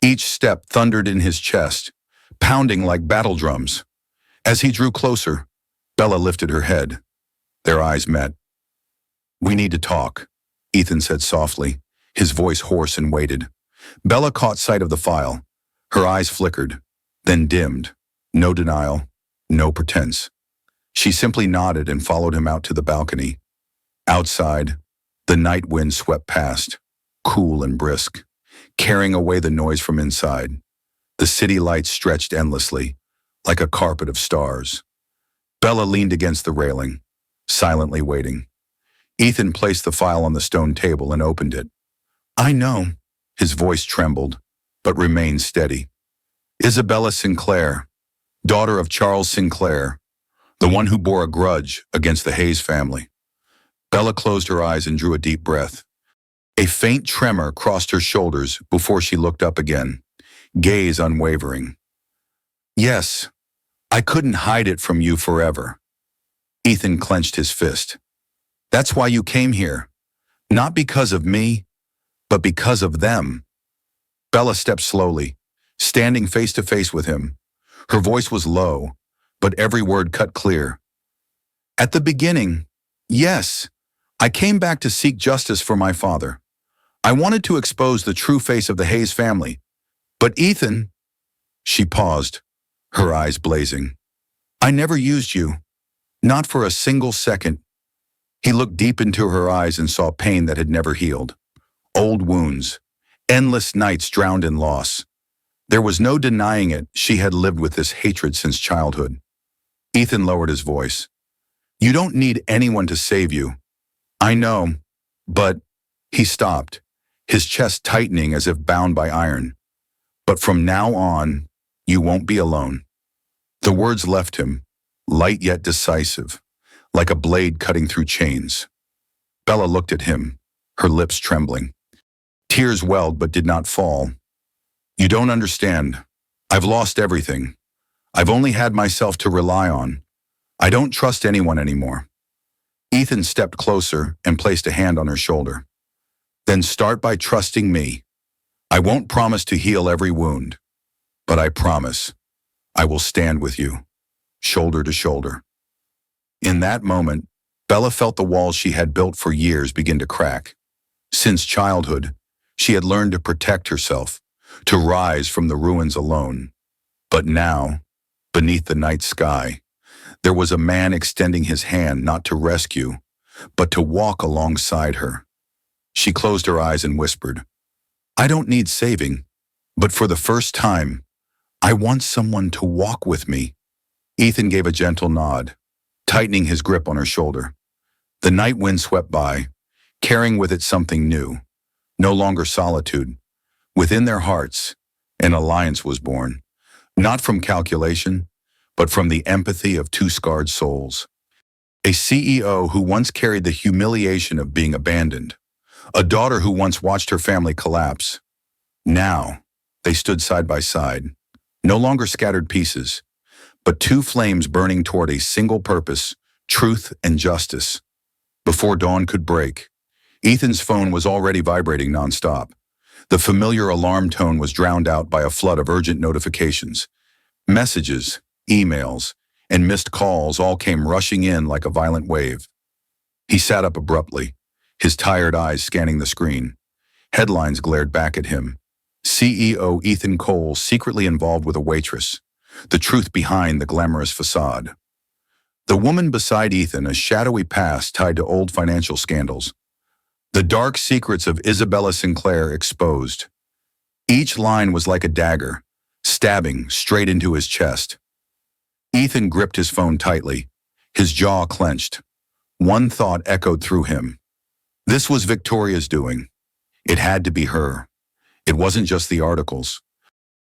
Each step thundered in his chest, pounding like battle drums. As he drew closer, Bella lifted her head. Their eyes met. "We need to talk," Ethan said softly, his voice hoarse and weighted. Bella caught sight of the file. Her eyes flickered, then dimmed. No denial, no pretense. She simply nodded and followed him out to the balcony. Outside, the night wind swept past, cool and brisk, carrying away the noise from inside. The city lights stretched endlessly, like a carpet of stars. Bella leaned against the railing, silently waiting. Ethan placed the file on the stone table and opened it. "I know," his voice trembled, but remained steady. "Isabella Sinclair, daughter of Charles Sinclair, the one who bore a grudge against the Hayes family." Bella closed her eyes and drew a deep breath. A faint tremor crossed her shoulders before she looked up again, gaze unwavering. "Yes, I couldn't hide it from you forever." Ethan clenched his fist. "That's why you came here. Not because of me, but because of them." Bella stepped slowly, standing face to face with him. Her voice was low, but every word cut clear. "At the beginning, yes, I came back to seek justice for my father. I wanted to expose the true face of the Hayes family. But Ethan," she paused, her eyes blazing, "I never used you. Not for a single second." He looked deep into her eyes and saw pain that had never healed. Old wounds, endless nights drowned in loss. There was no denying it, she had lived with this hatred since childhood. Ethan lowered his voice. "You don't need anyone to save you. I know, but..." He stopped, his chest tightening as if bound by iron. "But from now on, you won't be alone." The words left him, light yet decisive, like a blade cutting through chains. Bella looked at him, her lips trembling. Tears welled but did not fall. You don't understand. I've lost everything. I've only had myself to rely on. I don't trust anyone anymore. Ethan stepped closer and placed a hand on her shoulder. Then start by trusting me. I won't promise to heal every wound, but I promise I will stand with you, shoulder to shoulder. In that moment, Bella felt the walls she had built for years begin to crack. Since childhood, she had learned to protect herself, to rise from the ruins alone. But now, beneath the night sky, there was a man extending his hand not to rescue, but to walk alongside her. She closed her eyes and whispered, I don't need saving, but for the first time, I want someone to walk with me. Ethan gave a gentle nod, tightening his grip on her shoulder. The night wind swept by, carrying with it something new, no longer solitude. Within their hearts, an alliance was born, not from calculation, but from the empathy of two scarred souls. A CEO who once carried the humiliation of being abandoned, a daughter who once watched her family collapse. Now, they stood side by side, no longer scattered pieces, but two flames burning toward a single purpose, truth and justice. Before dawn could break, Ethan's phone was already vibrating nonstop. The familiar alarm tone was drowned out by a flood of urgent notifications. Messages, emails, and missed calls all came rushing in like a violent wave. He sat up abruptly, his tired eyes scanning the screen. Headlines glared back at him. CEO Ethan Cole secretly involved with a waitress. The truth behind the glamorous facade. The woman beside Ethan, a shadowy past tied to old financial scandals. The dark secrets of Isabella Sinclair exposed. Each line was like a dagger, stabbing straight into his chest. Ethan gripped his phone tightly, his jaw clenched. One thought echoed through him. This was Victoria's doing. It had to be her. It wasn't just the articles.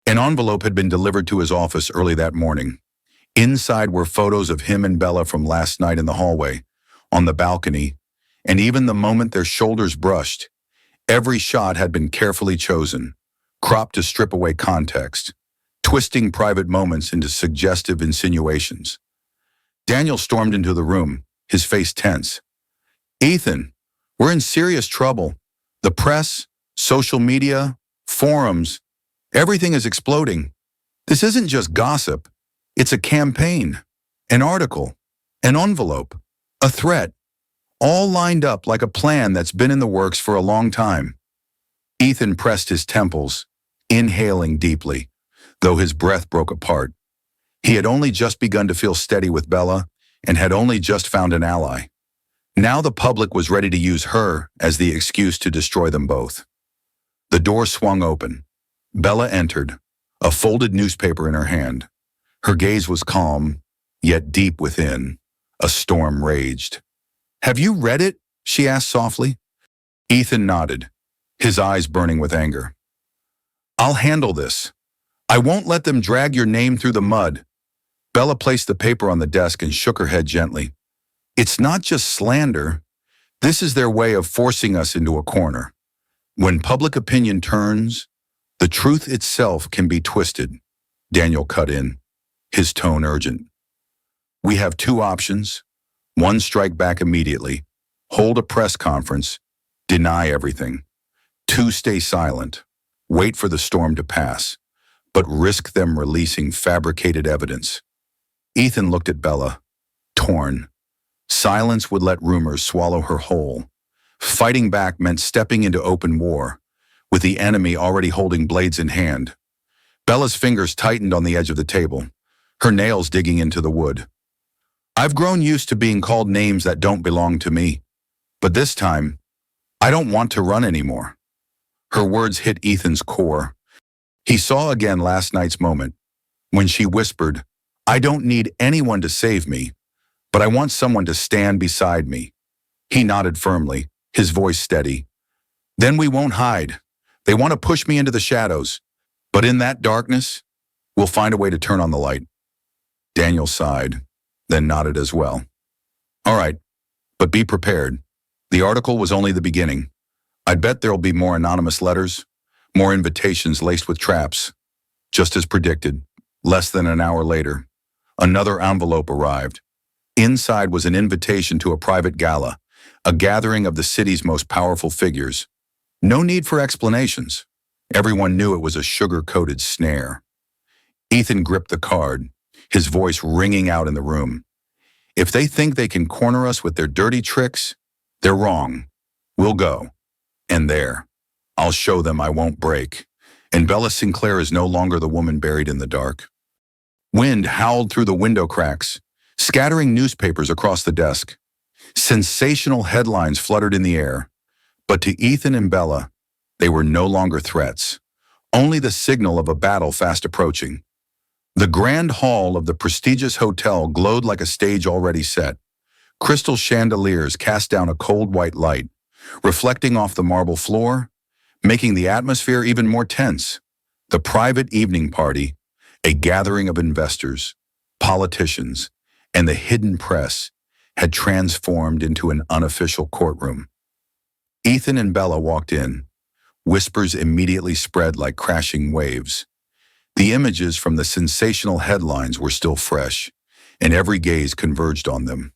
An envelope had been delivered to his office early that morning. Inside were photos of him and Bella from last night in the hallway, on the balcony, and even the moment their shoulders brushed. Every shot had been carefully chosen, cropped to strip away context, twisting private moments into suggestive insinuations. Daniel stormed into the room, his face tense. Ethan, we're in serious trouble. The press, social media, forums, everything is exploding. This isn't just gossip. It's a campaign, an article, an envelope, a threat, all lined up like a plan that's been in the works for a long time. Ethan pressed his temples, inhaling deeply, though his breath broke apart. He had only just begun to feel steady with Bella and had only just found an ally. Now the public was ready to use her as the excuse to destroy them both. The door swung open. Bella entered, a folded newspaper in her hand. Her gaze was calm, yet deep within. A storm raged. Have you read it? She asked softly. Ethan nodded, his eyes burning with anger. I'll handle this. I won't let them drag your name through the mud. Bella placed the paper on the desk and shook her head gently. It's not just slander. This is their way of forcing us into a corner. When public opinion turns, the truth itself can be twisted. Daniel cut in, his tone urgent. We have two options. One, strike back immediately, hold a press conference, deny everything. Two, stay silent, wait for the storm to pass, but risk them releasing fabricated evidence. Ethan looked at Bella, torn. Silence would let rumors swallow her whole. Fighting back meant stepping into open war, with the enemy already holding blades in hand. Bella's fingers tightened on the edge of the table, her nails digging into the wood. I've grown used to being called names that don't belong to me, but this time, I don't want to run anymore. Her words hit Ethan's core. He saw again last night's moment, when she whispered, I don't need anyone to save me, but I want someone to stand beside me. He nodded firmly, his voice steady. Then we won't hide. They want to push me into the shadows, but in that darkness, we'll find a way to turn on the light. Daniel sighed, then nodded as well. All right, but be prepared. The article was only the beginning. I'd bet there'll be more anonymous letters, more invitations laced with traps. Just as predicted, less than an hour later, another envelope arrived. Inside was an invitation to a private gala, a gathering of the city's most powerful figures. No need for explanations. Everyone knew it was a sugar-coated snare. Ethan gripped the card, his voice ringing out in the room. If they think they can corner us with their dirty tricks, they're wrong. We'll go. And there. I'll show them I won't break. And Bella Sinclair is no longer the woman buried in the dark. Wind howled through the window cracks, scattering newspapers across the desk. Sensational headlines fluttered in the air. But to Ethan and Bella, they were no longer threats, only the signal of a battle fast approaching. The grand hall of the prestigious hotel glowed like a stage already set. Crystal chandeliers cast down a cold white light, reflecting off the marble floor, making the atmosphere even more tense. The private evening party, a gathering of investors, politicians, and the hidden press, had transformed into an unofficial courtroom. Ethan and Bella walked in. Whispers immediately spread like crashing waves. The images from the sensational headlines were still fresh, and every gaze converged on them.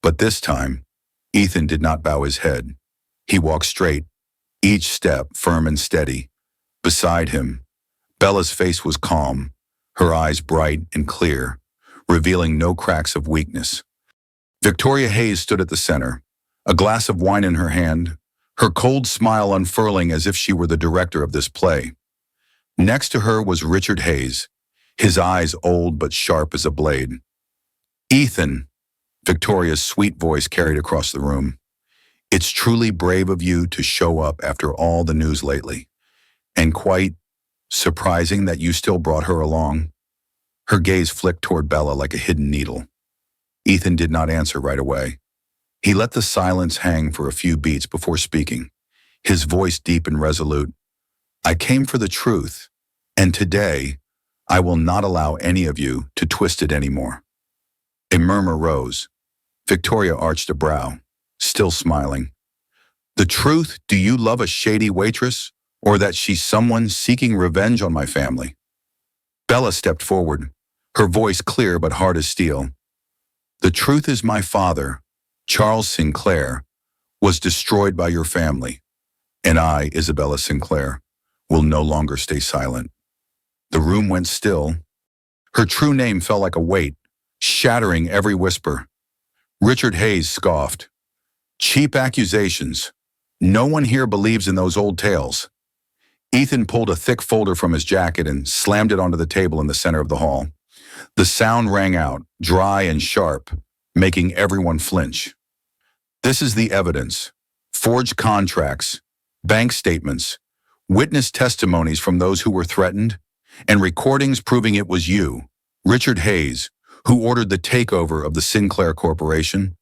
But this time, Ethan did not bow his head. He walked straight, each step firm and steady. Beside him, Bella's face was calm, her eyes bright and clear, revealing no cracks of weakness. Victoria Hayes stood at the center, a glass of wine in her hand, her cold smile unfurling as if she were the director of this play. Next to her was Richard Hayes, his eyes old but sharp as a blade. Ethan, Victoria's sweet voice carried across the room. It's truly brave of you to show up after all the news lately, and quite surprising that you still brought her along. Her gaze flicked toward Bella like a hidden needle. Ethan did not answer right away. He let the silence hang for a few beats before speaking, his voice deep and resolute. I came for the truth, and today I will not allow any of you to twist it anymore. A murmur rose. Victoria arched a brow, still smiling. The truth, do you love a shady waitress, or that she's someone seeking revenge on my family? Bella stepped forward, her voice clear but hard as steel. The truth is my father, Charles Sinclair, was destroyed by your family, and I, Isabella Sinclair, will no longer stay silent. The room went still. Her true name fell like a weight, shattering every whisper. Richard Hayes scoffed. Cheap accusations. No one here believes in those old tales. Ethan pulled a thick folder from his jacket and slammed it onto the table in the center of the hall. The sound rang out, dry and sharp, making everyone flinch. This is the evidence. Forged contracts, bank statements, witness testimonies from those who were threatened, and recordings proving it was you, Richard Hayes, who ordered the takeover of the Sinclair Corporation.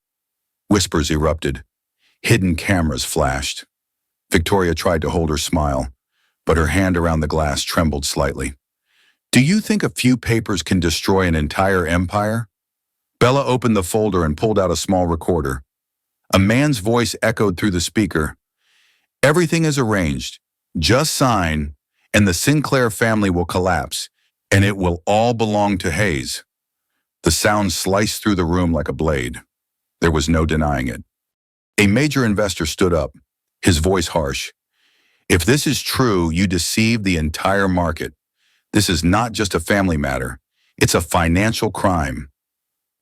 Whispers erupted. Hidden cameras flashed. Victoria tried to hold her smile, but her hand around the glass trembled slightly. Do you think a few papers can destroy an entire empire? Bella opened the folder and pulled out a small recorder. A man's voice echoed through the speaker. Everything is arranged. Just sign, and the Sinclair family will collapse, and it will all belong to Hayes. The sound sliced through the room like a blade. There was no denying it. A major investor stood up, his voice harsh. If this is true, you deceived the entire market. This is not just a family matter. It's a financial crime.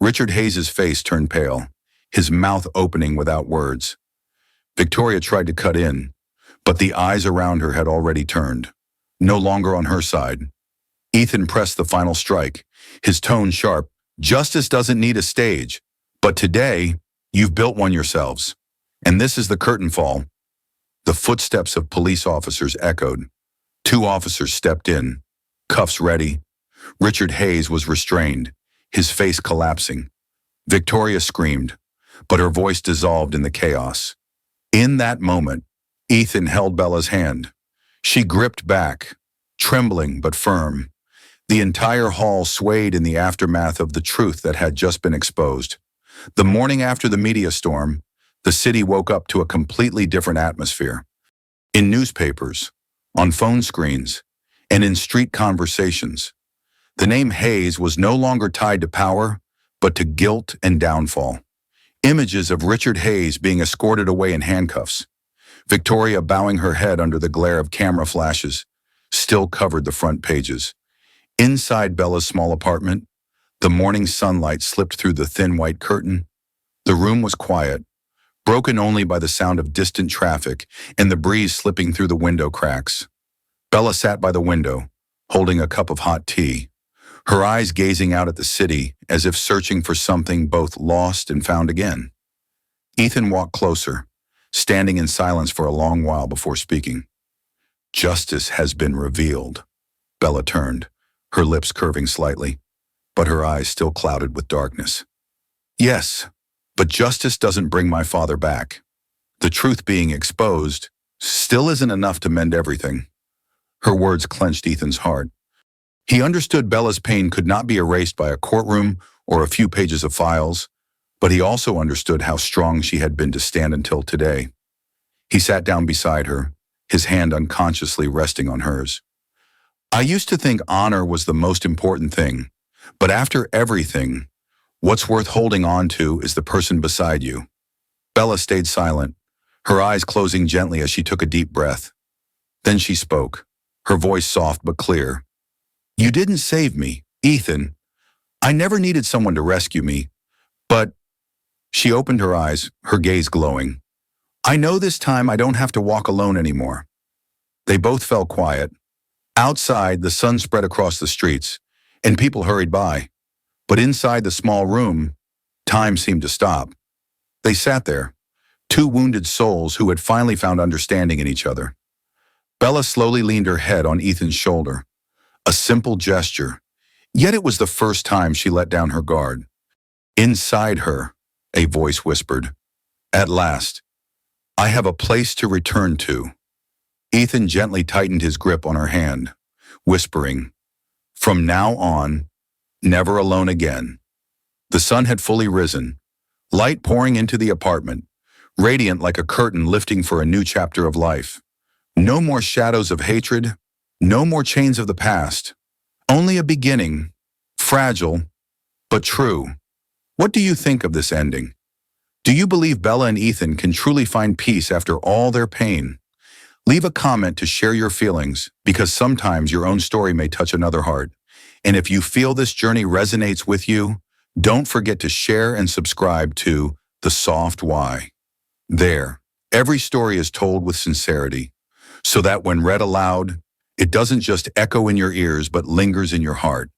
Richard Hayes' face turned pale, his mouth opening without words. Victoria tried to cut in, but the eyes around her had already turned, no longer on her side. Ethan pressed the final strike, his tone sharp. Justice doesn't need a stage, but today, you've built one yourselves. And this is the curtain fall. The footsteps of police officers echoed. 2 officers stepped in, cuffs ready. Richard Hayes was restrained, his face collapsing. Victoria screamed, but her voice dissolved in the chaos. In that moment, Ethan held Bella's hand. She gripped back, trembling but firm. The entire hall swayed in the aftermath of the truth that had just been exposed. The morning after the media storm, the city woke up to a completely different atmosphere. In newspapers, on phone screens, and in street conversations, the name Hayes was no longer tied to power, but to guilt and downfall. Images of Richard Hayes being escorted away in handcuffs, Victoria bowing her head under the glare of camera flashes, still covered the front pages. Inside Bella's small apartment, the morning sunlight slipped through the thin white curtain. The room was quiet, broken only by the sound of distant traffic and the breeze slipping through the window cracks. Bella sat by the window, holding a cup of hot tea, her eyes gazing out at the city as if searching for something both lost and found again. Ethan walked closer, standing in silence for a long while before speaking. "Justice has been revealed." Bella turned, her lips curving slightly, but her eyes still clouded with darkness. "Yes, but justice doesn't bring my father back. The truth being exposed still isn't enough to mend everything." Her words clenched Ethan's heart. He understood Bella's pain could not be erased by a courtroom or a few pages of files, but he also understood how strong she had been to stand until today. He sat down beside her, his hand unconsciously resting on hers. "I used to think honor was the most important thing, but after everything, what's worth holding on to is the person beside you." Bella stayed silent, her eyes closing gently as she took a deep breath. Then she spoke, her voice soft but clear. "You didn't save me, Ethan. I never needed someone to rescue me, but..." She opened her eyes, her gaze glowing. "I know this time I don't have to walk alone anymore." They both fell quiet. Outside, the sun spread across the streets, and people hurried by. But inside the small room, time seemed to stop. They sat there, two wounded souls who had finally found understanding in each other. Bella slowly leaned her head on Ethan's shoulder. A simple gesture, yet it was the first time she let down her guard. Inside her, a voice whispered, "At last, I have a place to return to." Ethan gently tightened his grip on her hand, whispering, "From now on, never alone again." The sun had fully risen, light pouring into the apartment, radiant like a curtain lifting for a new chapter of life. No more shadows of hatred, no more chains of the past. Only a beginning, fragile, but true. What do you think of this ending? Do you believe Bella and Ethan can truly find peace after all their pain? Leave a comment to share your feelings, because sometimes your own story may touch another heart. And if you feel this journey resonates with you, don't forget to share and subscribe to The Soft Why. There, every story is told with sincerity, so that when read aloud, it doesn't just echo in your ears but lingers in your heart.